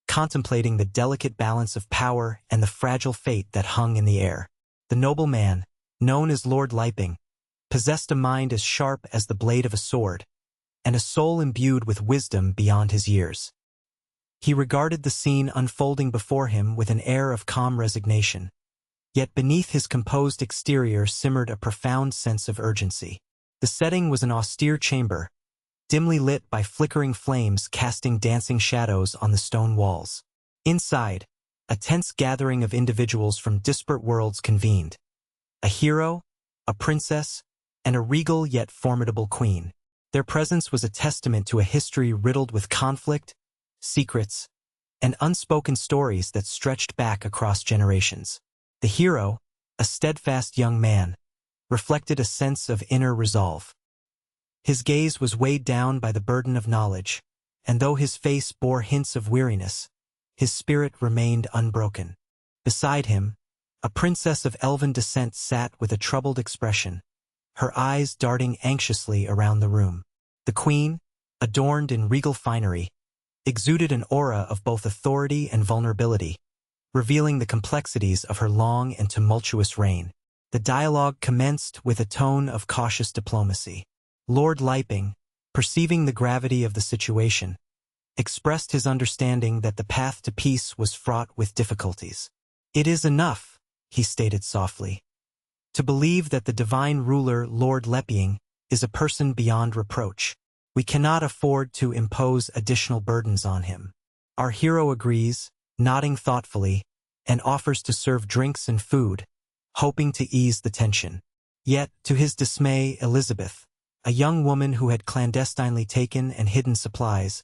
contemplating the delicate balance of power and the fragile fate that hung in the air. The noble man, known as Lord Liping, possessed a mind as sharp as the blade of a sword, and a soul imbued with wisdom beyond his years. He regarded the scene unfolding before him with an air of calm resignation, yet beneath his composed exterior simmered a profound sense of urgency. The setting was an austere chamber, dimly lit by flickering flames casting dancing shadows on the stone walls. Inside, a tense gathering of individuals from disparate worlds convened. A hero, a princess, and a regal yet formidable queen. Their presence was a testament to a history riddled with conflict, secrets, and unspoken stories that stretched back across generations. The hero, a steadfast young man, reflected a sense of inner resolve. His gaze was weighed down by the burden of knowledge, and though his face bore hints of weariness, his spirit remained unbroken. Beside him, a princess of elven descent sat with a troubled expression, her eyes darting anxiously around the room. The queen, adorned in regal finery, exuded an aura of both authority and vulnerability, revealing the complexities of her long and tumultuous reign. The dialogue commenced with a tone of cautious diplomacy. Lord Liping, perceiving the gravity of the situation, expressed his understanding that the path to peace was fraught with difficulties. "It is enough," he stated softly, "to believe that the divine ruler Lord Liping is a person beyond reproach. We cannot afford to impose additional burdens on him." Our hero agrees, nodding thoughtfully, and offers to serve drinks and food, hoping to ease the tension. Yet, to his dismay, Elizabeth, a young woman who had clandestinely taken and hidden supplies,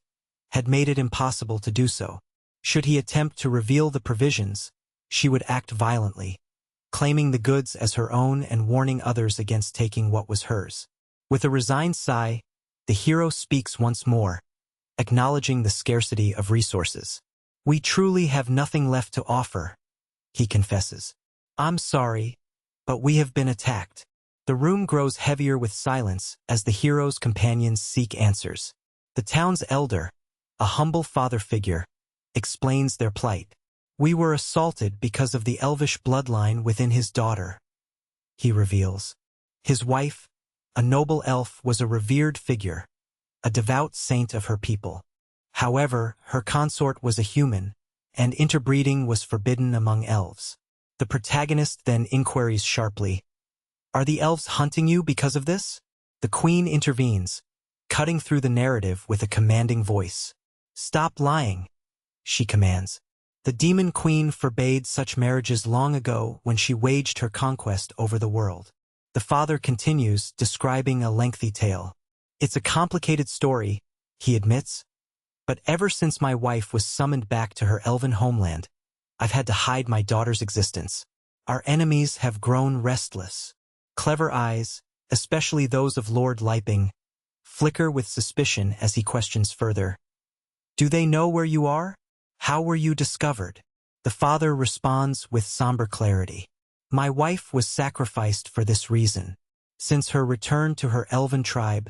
had made it impossible to do so. Should he attempt to reveal the provisions, she would act violently, claiming the goods as her own and warning others against taking what was hers. With a resigned sigh, the hero speaks once more, acknowledging the scarcity of resources. "We truly have nothing left to offer," he confesses. "I'm sorry, but we have been attacked." The room grows heavier with silence as the hero's companions seek answers. The town's elder, a humble father figure, explains their plight. "We were assaulted because of the elvish bloodline within his daughter," he reveals. His wife, a noble elf, was a revered figure, a devout saint of her people. However, her consort was a human, and interbreeding was forbidden among elves. The protagonist then inquires sharply, "Are the elves hunting you because of this?" The queen intervenes, cutting through the narrative with a commanding voice. "Stop lying," she commands. "The demon queen forbade such marriages long ago when she waged her conquest over the world." The father continues, describing a lengthy tale. "It's a complicated story," he admits, "but ever since my wife was summoned back to her elven homeland, I've had to hide my daughter's existence. Our enemies have grown restless." Clever eyes, especially those of Lord Liping, flicker with suspicion as he questions further. "Do they know where you are? How were you discovered?" The father responds with somber clarity. "My wife was sacrificed for this reason. Since her return to her elven tribe,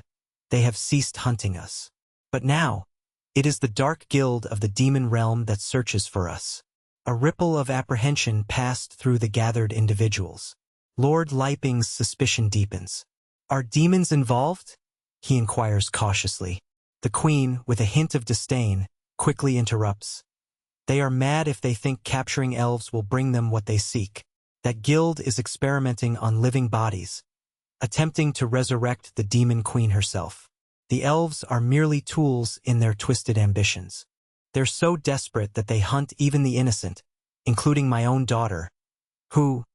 they have ceased hunting us. But now, it is the dark guild of the demon realm that searches for us." A ripple of apprehension passed through the gathered individuals. Lord Liping's suspicion deepens. "Are demons involved?" he inquires cautiously. The queen, with a hint of disdain, quickly interrupts. "They are mad if they think capturing elves will bring them what they seek. That guild is experimenting on living bodies, attempting to resurrect the demon queen herself. The elves are merely tools in their twisted ambitions. They're so desperate that they hunt even the innocent, including my own daughter, who,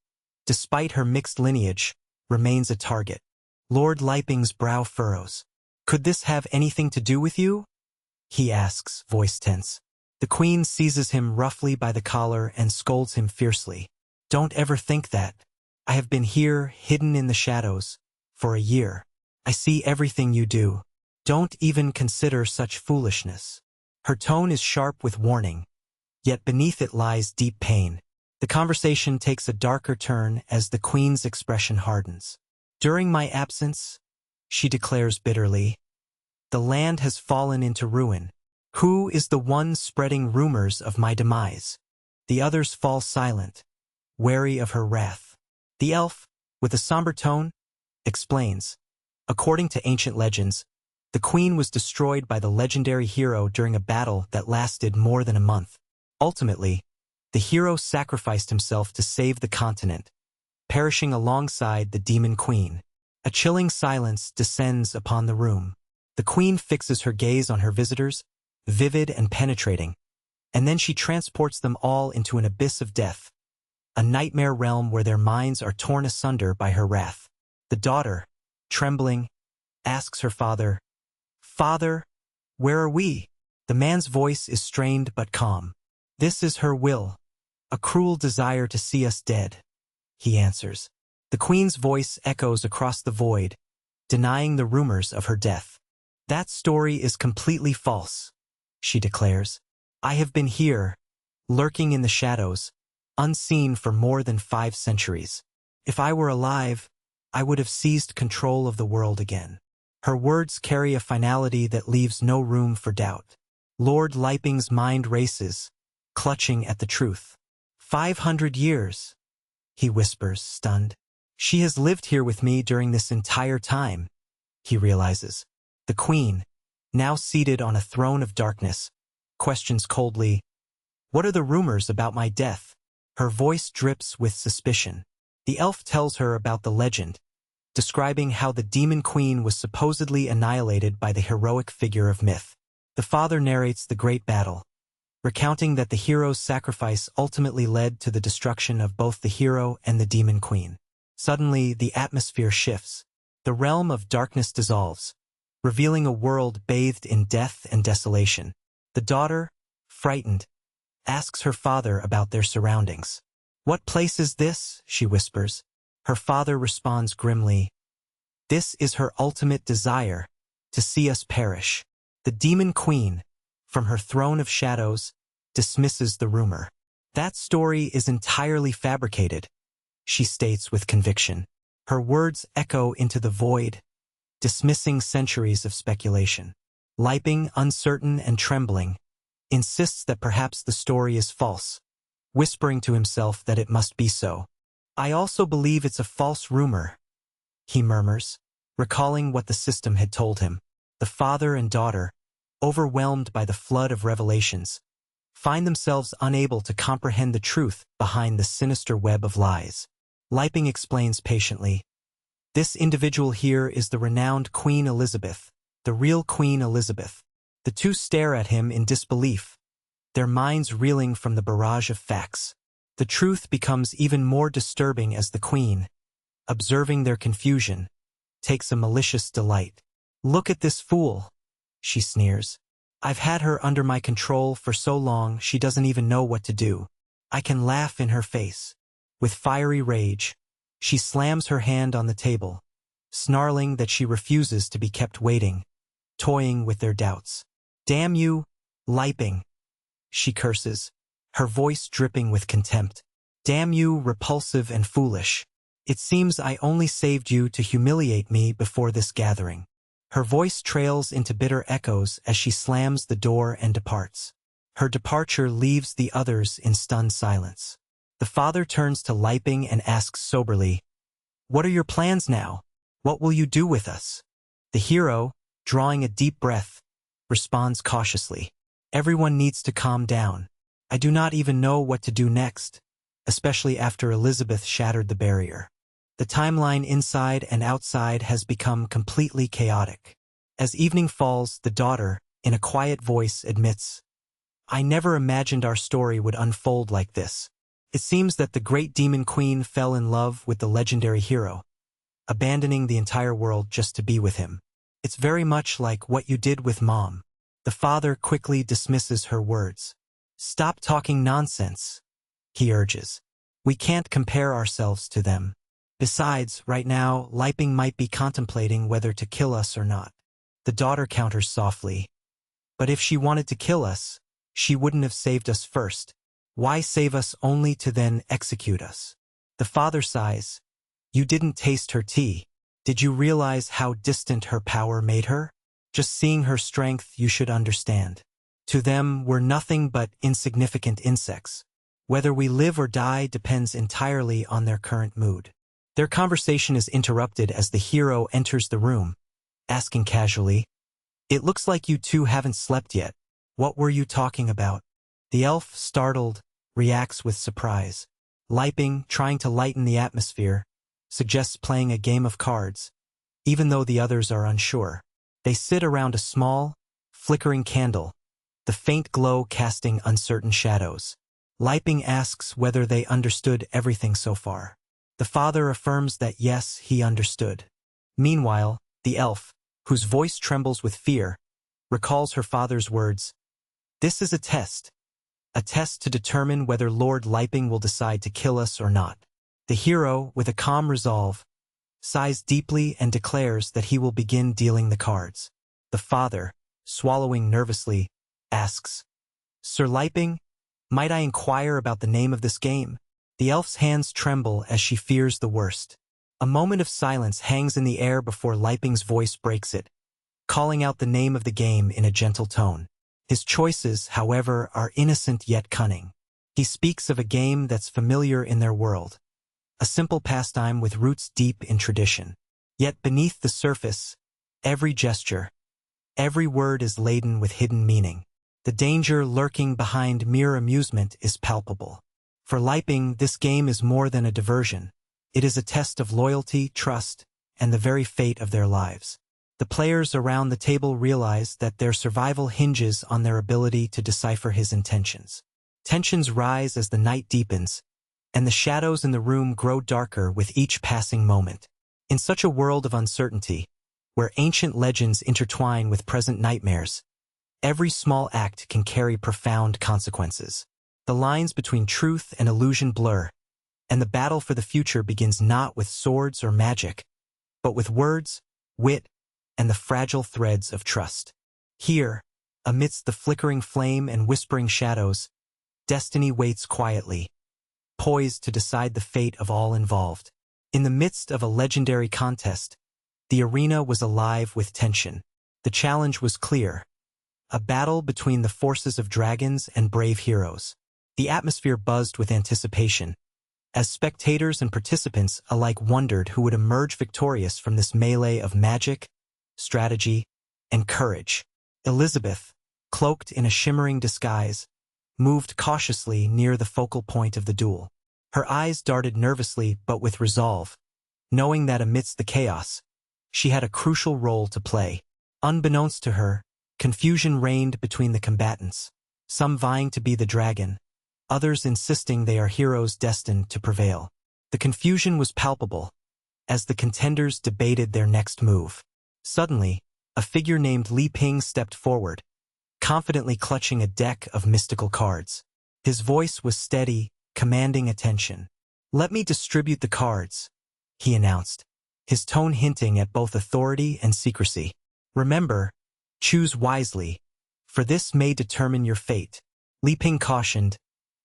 despite her mixed lineage, remains a target." Lord Liping's brow furrows. "Could this have anything to do with you?" he asks, voice tense. The queen seizes him roughly by the collar and scolds him fiercely. "Don't ever think that. I have been here, hidden in the shadows, for a year. I see everything you do. Don't even consider such foolishness." Her tone is sharp with warning, yet beneath it lies deep pain. The conversation takes a darker turn as the queen's expression hardens. During my absence, she declares bitterly, the land has fallen into ruin. Who is the one spreading rumors of my demise? The others fall silent, wary of her wrath. The elf, with a somber tone, explains, according to ancient legends, the queen was destroyed by the legendary hero during a battle that lasted more than a month. Ultimately, the hero sacrificed himself to save the continent, perishing alongside the demon queen. A chilling silence descends upon the room. The queen fixes her gaze on her visitors, vivid and penetrating, and then she transports them all into an abyss of death, a nightmare realm where their minds are torn asunder by her wrath. The daughter, trembling, asks her father, "Father, where are we?" The man's voice is strained but calm. "This is her will, a cruel desire to see us dead," he answers. The queen's voice echoes across the void, denying the rumors of her death. "That story is completely false," she declares. "I have been here, lurking in the shadows, unseen for more than 5 centuries. If I were alive, I would have seized control of the world again." Her words carry a finality that leaves no room for doubt. Lord Liping's mind races, clutching at the truth. 500 years, he whispers, stunned. She has lived here with me during this entire time, he realizes. The queen, now seated on a throne of darkness, questions coldly, "What are the rumors about my death?" Her voice drips with suspicion. The elf tells her about the legend, describing how the demon queen was supposedly annihilated by the heroic figure of myth. The father narrates the great battle, recounting that the hero's sacrifice ultimately led to the destruction of both the hero and the demon queen. Suddenly, the atmosphere shifts. The realm of darkness dissolves, revealing a world bathed in death and desolation. The daughter, frightened, asks her father about their surroundings. "What place is this?" she whispers. Her father responds grimly, "This is her ultimate desire, to see us perish." The demon queen, from her throne of shadows, dismisses the rumor. "That story is entirely fabricated," she states with conviction. Her words echo into the void, dismissing centuries of speculation. Liping, uncertain and trembling, insists that perhaps the story is false, whispering to himself that it must be so. "I also believe it's a false rumor," he murmurs, recalling what the system had told him. The father and daughter, overwhelmed by the flood of revelations, find themselves unable to comprehend the truth behind the sinister web of lies. Liping explains patiently, "This individual here is the renowned Queen Elizabeth, the real Queen Elizabeth." The two stare at him in disbelief, their minds reeling from the barrage of facts. The truth becomes even more disturbing as the queen, observing their confusion, takes a malicious delight. "Look at this fool," she sneers. "I've had her under my control for so long she doesn't even know what to do. I can laugh in her face." With fiery rage, she slams her hand on the table, snarling that she refuses to be kept waiting, toying with their doubts. "Damn you, Liping," she curses, her voice dripping with contempt. "Damn you, repulsive and foolish. It seems I only saved you to humiliate me before this gathering." Her voice trails into bitter echoes as she slams the door and departs. Her departure leaves the others in stunned silence. The father turns to Liping and asks soberly, "What are your plans now? What will you do with us?" The hero, drawing a deep breath, responds cautiously, "Everyone needs to calm down. I do not even know what to do next, especially after Elizabeth shattered the barrier. The timeline inside and outside has become completely chaotic." As evening falls, the daughter, in a quiet voice, admits, "I never imagined our story would unfold like this. It seems that the great demon queen fell in love with the legendary hero, abandoning the entire world just to be with him. It's very much like what you did with Mom." The father quickly dismisses her words. "Stop talking nonsense," he urges. "We can't compare ourselves to them. Besides, right now, Liping might be contemplating whether to kill us or not." The daughter counters softly, "But if she wanted to kill us, She wouldn't have saved us first. Why save us only to then execute us? The father sighs. You didn't taste her tea. Did you realize how distant her power made her? Just seeing her strength, you should understand. To them, we're nothing but insignificant insects. Whether we live or die depends entirely on their current mood. Their conversation is interrupted as the hero enters the room, asking casually, "It looks like you two haven't slept yet. What were you talking about?" The elf, startled, reacts with surprise. Liping, trying to lighten the atmosphere, suggests playing a game of cards, even though the others are unsure. They sit around a small, flickering candle, the faint glow casting uncertain shadows. Liping asks whether they understood everything so far. The father affirms that yes, he understood. Meanwhile, the elf, whose voice trembles with fear, recalls her father's words. This is a test to determine whether Lord Liping will decide to kill us or not. The hero, with a calm resolve, sighs deeply and declares that he will begin dealing the cards. The father, swallowing nervously, asks, Sir Liping, might I inquire about the name of this game? The elf's hands tremble as she fears the worst. A moment of silence hangs in the air before Liping's voice breaks it, calling out the name of the game in a gentle tone. His choices, however, are innocent yet cunning. He speaks of a game that's familiar in their world, a simple pastime with roots deep in tradition. Yet beneath the surface, every gesture, every word is laden with hidden meaning. The danger lurking behind mere amusement is palpable. For Liping, this game is more than a diversion. It is a test of loyalty, trust, and the very fate of their lives. The players around the table realize that their survival hinges on their ability to decipher his intentions. Tensions rise as the night deepens, and the shadows in the room grow darker with each passing moment. In such a world of uncertainty, where ancient legends intertwine with present nightmares, every small act can carry profound consequences. The lines between truth and illusion blur, and the battle for the future begins not with swords or magic, but with words, wit, and the fragile threads of trust. Here, amidst the flickering flame and whispering shadows, destiny waits quietly, poised to decide the fate of all involved. In the midst of a legendary contest, the arena was alive with tension. The challenge was clear: a battle between the forces of dragons and brave heroes. The atmosphere buzzed with anticipation, as spectators and participants alike wondered who would emerge victorious from this melee of magic, strategy, and courage. Elizabeth, cloaked in a shimmering disguise, moved cautiously near the focal point of the duel. Her eyes darted nervously but with resolve, knowing that amidst the chaos, she had a crucial role to play. Unbeknownst to her, confusion reigned between the combatants, some vying to be the dragon, others insisting they are heroes destined to prevail. The confusion was palpable as the contenders debated their next move. Suddenly, a figure named Li Ping stepped forward, confidently clutching a deck of mystical cards. His voice was steady, commanding attention. "Let me distribute the cards," he announced, his tone hinting at both authority and secrecy. "Remember, choose wisely, for this may determine your fate." Li Ping cautioned,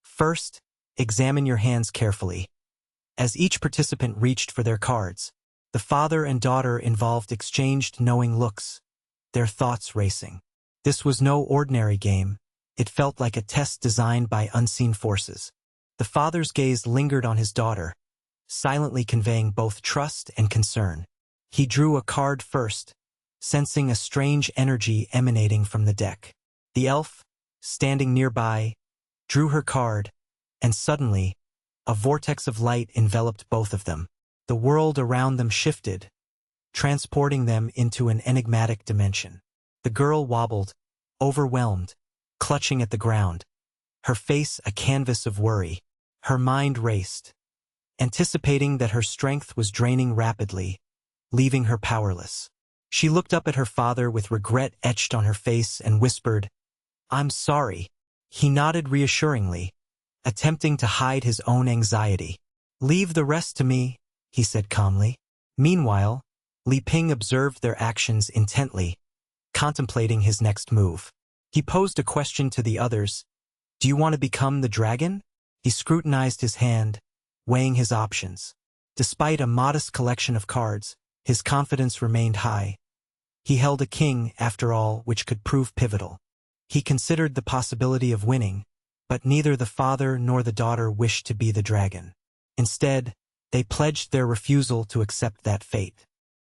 "First, examine your hands carefully." As each participant reached for their cards, the father and daughter involved exchanged knowing looks, their thoughts racing. This was no ordinary game. It felt like a test designed by unseen forces. The father's gaze lingered on his daughter, silently conveying both trust and concern. He drew a card first, sensing a strange energy emanating from the deck. The elf, standing nearby, drew her card, and suddenly, a vortex of light enveloped both of them. The world around them shifted, transporting them into an enigmatic dimension. The girl wobbled, overwhelmed, clutching at the ground, her face a canvas of worry. Her mind raced, anticipating that her strength was draining rapidly, leaving her powerless. She looked up at her father with regret etched on her face and whispered, "I'm sorry." He nodded reassuringly, attempting to hide his own anxiety. "Leave the rest to me," he said calmly. Meanwhile, Li Ping observed their actions intently, contemplating his next move. He posed a question to the others. Do you want to become the dragon? He scrutinized his hand, weighing his options. Despite a modest collection of cards, his confidence remained high. He held a king, after all, which could prove pivotal. He considered the possibility of winning, but neither the father nor the daughter wished to be the dragon. Instead, they pledged their refusal to accept that fate.